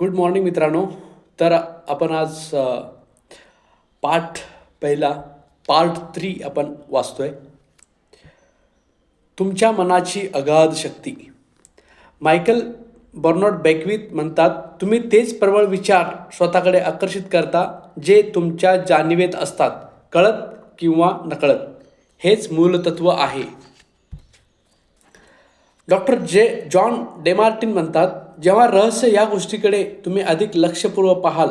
Good morning मित्रांनो. तर आपण आज पाठ पहिला पार्ट 3 आपण वाचतोय. तुमच्या मनाची अगाध शक्ती. मायकल बर्नार्ड बेकविथ म्हणतात, तुम्ही तेच प्रबळ विचार स्वतःकडे आकर्षित करता जे तुमच्या जाणीवेत असतात, कळत किंवा नकळत. हेच मूलतत्व आहे. डॉक्टर जॉन डेमार्टिन म्हणतात, जेव्हा रहस्य या गोष्टीकडे तुम्ही अधिक लक्षपूर्वक पाहाल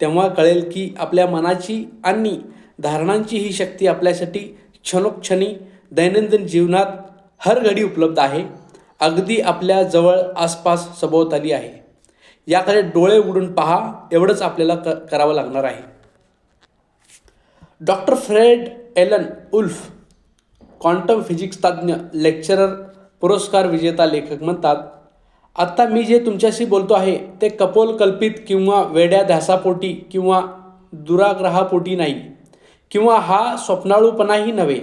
तेव्हा कळेल की आपल्या मनाची आणि धारणांची ही शक्ती आपल्यासाठी क्षणोक्षणी दैनंदिन जीवनात हर घडी उपलब्ध आहे. अगदी आपल्या जवळ आसपास सभोवताली आहे. याकडे डोळे उघडून पहा, एवढंच आपल्याला करावं लागणार आहे. Doctor Fred Alan Wolf, quantum physics तज्ज्ञ, लेक्चरर, पुरस्कार विजेता लेखक म्हणतात, आत्ता मी जे तुमच्याशी बोलतो आहे ते कपोलकल्पित किंवा वेड्या ध्यासापोटी किंवा दुराग्रहापोटी नाही, किंवा हा स्वप्नाळूपणाही नव्हे.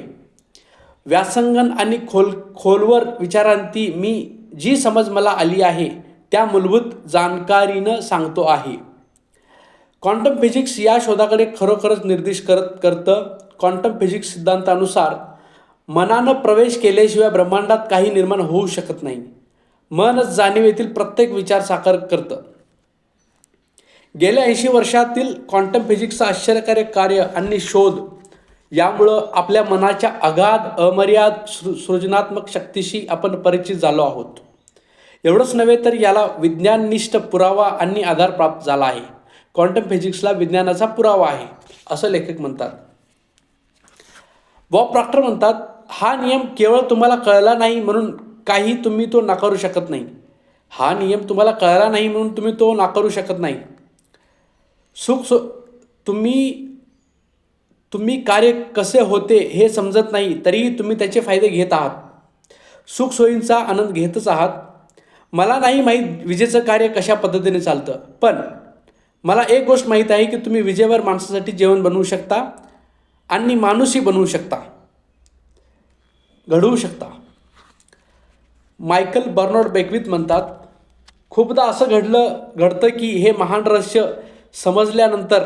व्यासंगन आणि खोलवर विचारांती मी जी समज मला आली आहे त्या मूलभूत जाणकारीनं सांगतो आहे. क्वांटम फिजिक्स या शोधाकडे खरोखरच निर्देश करतं. क्वांटम फिजिक्स सिद्धांतानुसार मनानं प्रवेश केल्याशिवाय ब्रह्मांडात काही निर्माण होऊ शकत नाही. मनच जाणीवेतील प्रत्येक विचार साकार करतं. गेल्या 80 वर्षातील क्वांटम फिजिक्सचं आश्चर्यकारक कार्य आणि शोध यामुळं आपल्या मनाच्या अगाध अमर्याद सृजनात्मक शक्तीशी आपण परिचित झालो आहोत. एवढंच नव्हे तर याला विज्ञाननिष्ठ पुरावा आणि आधार प्राप्त झाला आहे. क्वांटम फिजिक्सला विज्ञानाचा पुरावा आहे असं लेखक म्हणतात. बॉब प्रॉक्टर म्हणतात, हा नियम केवळ तुम्हाला कळला नाही म्हणून काही तुम्ही तो नाकारू शकत नाही. हा नियम तुम्हाला कळला नाही म्हणून तुम्ही तो नाकारू शकत नाही. तुम्ही कार्य कसे होते हे समजत नाही तरीही तुम्ही त्याचे फायदे घेत आहात. सुखसोयींचा आनंद घेतच आहात. मला नाही माहीत विजेचं कार्य कशा पद्धतीने चालतं, पण मला एक गोष्ट माहीत आहे की तुम्ही विजेवर माणसासाठी जेवण बनवू शकता आणि माणूसही बनवू शकता, घडवू शकता. मायकल बर्नार्ड बेकविथ म्हणतात, खूपदा असं घडतं की हे महान रहस्य समजल्यानंतर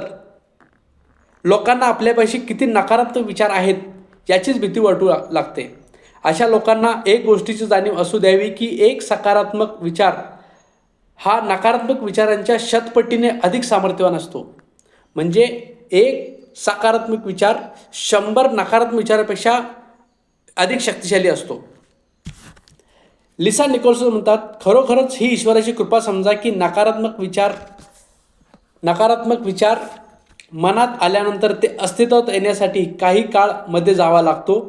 लोकांना आपल्यापाशी किती नकारात्मक विचार आहेत याचीच भीती वाटू लागते. अशा लोकांना एक गोष्टीची जाणीव असू द्यावी की एक सकारात्मक विचार हा नकारात्मक विचारांच्या शतपटीने अधिक सामर्थ्यवान असतो. म्हणजे एक सकारात्मक विचार 100 नकारात्मक विचारापेक्षा अधिक शक्तिशाली असतो. लिसा निकोल्सन म्हणतात, खरोखरच ही ईश्वराची कृपा समजा की नकारात्मक विचार मनात आल्यानंतर ते अस्तित्वात येण्यासाठी काही काळ मध्ये जावा लागतो.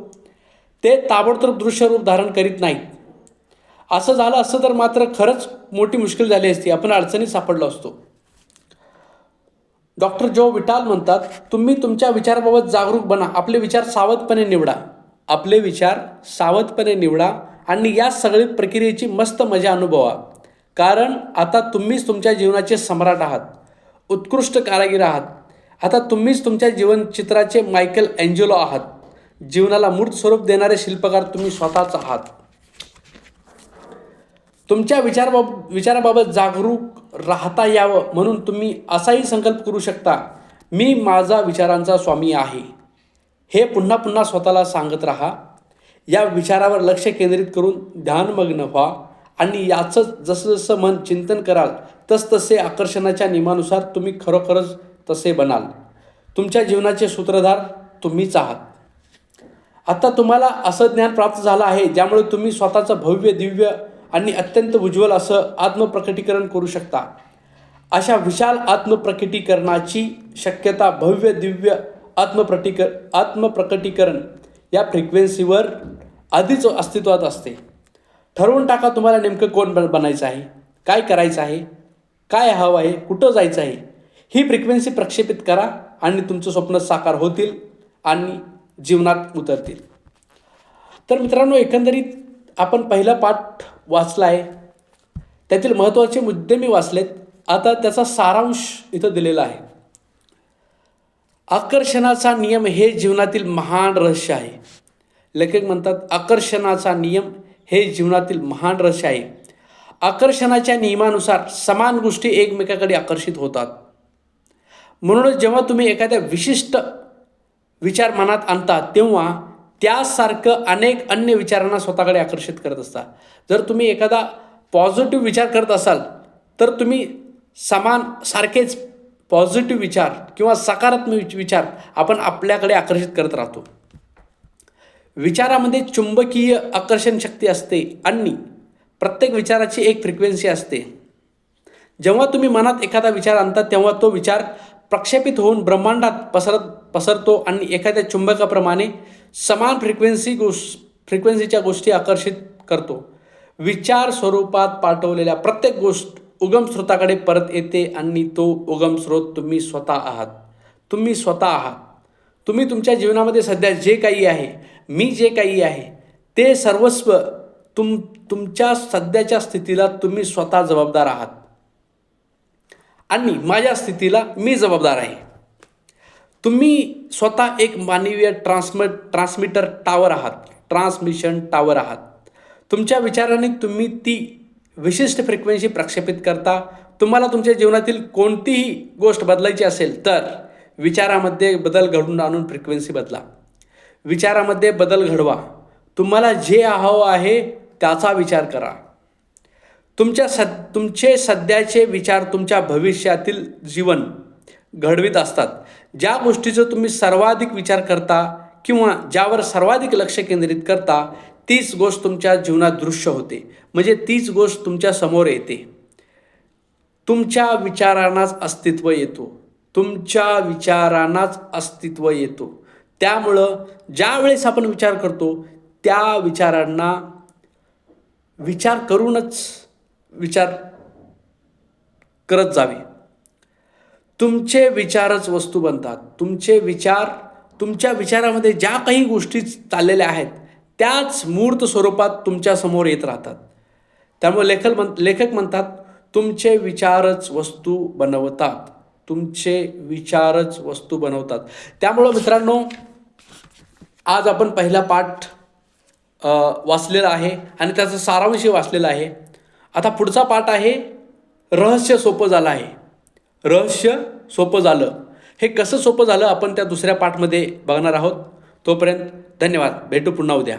ते ताबडतोब दृश्य रूप धारण करीत नाहीत. असं झालं असतं तर मात्र खरंच मोठी मुश्किल झाली असती, आपण अडचणीत सापडलो असतो. डॉक्टर जो विटाल म्हणतात, तुम्ही तुमच्या विचाराबाबत जागरूक बना. आपले विचार सावधपणे निवडा आणि या सगळी प्रक्रियेची मस्त मजा अनुभवा. कारण आता तुम्हीच तुमच्या जीवनाचे सम्राट आहात, उत्कृष्ट कारागीर आहात. आता तुम्हीच तुमच्या जीवनचित्राचे मायकल एंजेलो आहात. जीवनाला मूर्त स्वरूप देणारे शिल्पकार तुम्ही स्वतःच आहात. तुमच्या विचाराबाबत जागरूक राहता यावं म्हणून तुम्ही असाही संकल्प करू शकता, मी माझा विचारांचा स्वामी आहे. हे पुन्हा पुन्हा स्वतःला सांगत राहा. या विचारावर लक्ष केंद्रित करून ध्यानमग्न व्हा आणि याचं जसं मन चिंतन कराल तसतसे आकर्षणाच्या नियमानुसार तुम्ही खरोखरच तसे बनाल. तुमच्या जीवनाचे सूत्रधार तुम्हीच आहात. आता तुम्हाला असं ज्ञान प्राप्त झालं आहे ज्यामुळे तुम्ही स्वतःचं भव्य, दिव्य आणि अत्यंत उज्ज्वल असं आत्मप्रकटीकरण करू शकता. अशा विशाल आत्मप्रकटीकरणाची शक्यता भव्य, दिव्य आत्मप्रकटीकरण या फ्रिक्वेन्सीवर आधीच अस्तित्वात असते. ठरवून टाका तुम्हाला नेमकं कोण बनायचं आहे, काय करायचं आहे, काय हवं आहे, कुठं जायचं आहे. ही फ्रिक्वेन्सी प्रक्षेपित करा आणि तुमचं स्वप्न साकार होतील आणि जीवनात उतरतील. तर मित्रांनो, एकंदरीत आपण पहिला पाठ वाचला आहे. त्यातील महत्त्वाचे मुद्दे मी वाचलेत. आता त्याचा सारांश इथं दिलेला आहे. आकर्षणाचा नियम हे जीवनातील महान रहस्य आहे. लेखक म्हणतात, आकर्षणाचा नियम हे जीवनातील महान रहस्य आहे. आकर्षणाच्या नियमानुसार समान गोष्टी एकमेकाकडे आकर्षित होतात. म्हणूनच जेव्हा तुम्ही एखाद्या विशिष्ट विचार मनात आणता तेव्हा त्यासारखं अनेक अन्य विचारांना स्वतःकडे आकर्षित करत असता. जर तुम्ही एखादा पॉझिटिव्ह विचार करत असाल तर तुम्ही समान सारखेच पॉझिटिव्ह विचार किंवा सकारात्मक विचार आपण आपल्याकडे आकर्षित करत राहतो. विचारामध्ये चुंबकीय आकर्षण शक्ती असते आणि प्रत्येक विचाराची एक फ्रिक्वेन्सी असते. जेव्हा तुम्ही मनात एखादा विचार आणता तेव्हा तो विचार प्रक्षेपित होऊन ब्रह्मांडात पसरतो आणि एखाद्या चुंबकाप्रमाणे समान फ्रिक्वेन्सीच्या गोष्टी आकर्षित करतो. विचार स्वरूपात पाठवलेल्या प्रत्येक गोष्ट उगम स्रोताकडे परत येते आणि तो उगम स्रोत तुम्ही स्वतः आहात. तुम्ही तुमच्या जीवनामध्ये सध्या जे काही आहे, मी जे काही आहे ते सर्वस्व तुमच्या सध्याच्या स्थितीला तुम्ही स्वतः जबाबदार आहात आणि माझ्या स्थितीला मी जबाबदार आहे. तुम्ही स्वतः एक मानवीय ट्रान्समिशन टावर आहात. तुमच्या विचाराने तुम्ही ती विशिष्ट फ्रिक्वेन्सी प्रक्षेपित करता. तुम्हाला तुमच्या जीवनातील कोणतीही गोष्ट बदलायची असेल तर विचारामध्ये बदल घडवून आणून फ्रिक्वेन्सी बदला. विचारामध्ये बदल घडवा. तुम्हाला जे हवं आहे त्याचा विचार करा. तुमचे सध्याचे विचार तुमच्या भविष्यातील जीवन घडवित असतात. ज्या गोष्टीचा तुम्ही सर्वाधिक विचार करता किंवा ज्यावर सर्वाधिक लक्ष केंद्रित करता तीच गोष्ट तुमच्या जीवनात दृश्य होते. म्हणजे तीच गोष्ट तुमच्या समोर येते. तुमच्या विचारांनाच अस्तित्व येतो. त्यामुळं ज्यावेळेस आपण विचार करतो त्या विचारांना विचार करूनच विचार करत जावे. तुमचे विचारच वस्तू बनतात. तुमच्या विचारामध्ये ज्या काही गोष्टी चाललेल्या आहेत त्याच मूर्त स्वरूपात तुमच्या समोर येत राहतात. त्यामुळे लेखक म्हणतात तुमचे विचारच वस्तू बनवतात. त्यामुळं मित्रांनो, आज आपण पहिला पाठ वाचलेला आहे आणि त्याचा सारांश वाचलेला आहे. आता पुढचा पाठ आहे रहस्य सोपं झालं. हे कसं सोपं झालं आपण त्या दुसऱ्या पाठमध्ये बघणार आहोत. तोपर्यंत धन्यवाद. भेटू पुन्हा उद्या.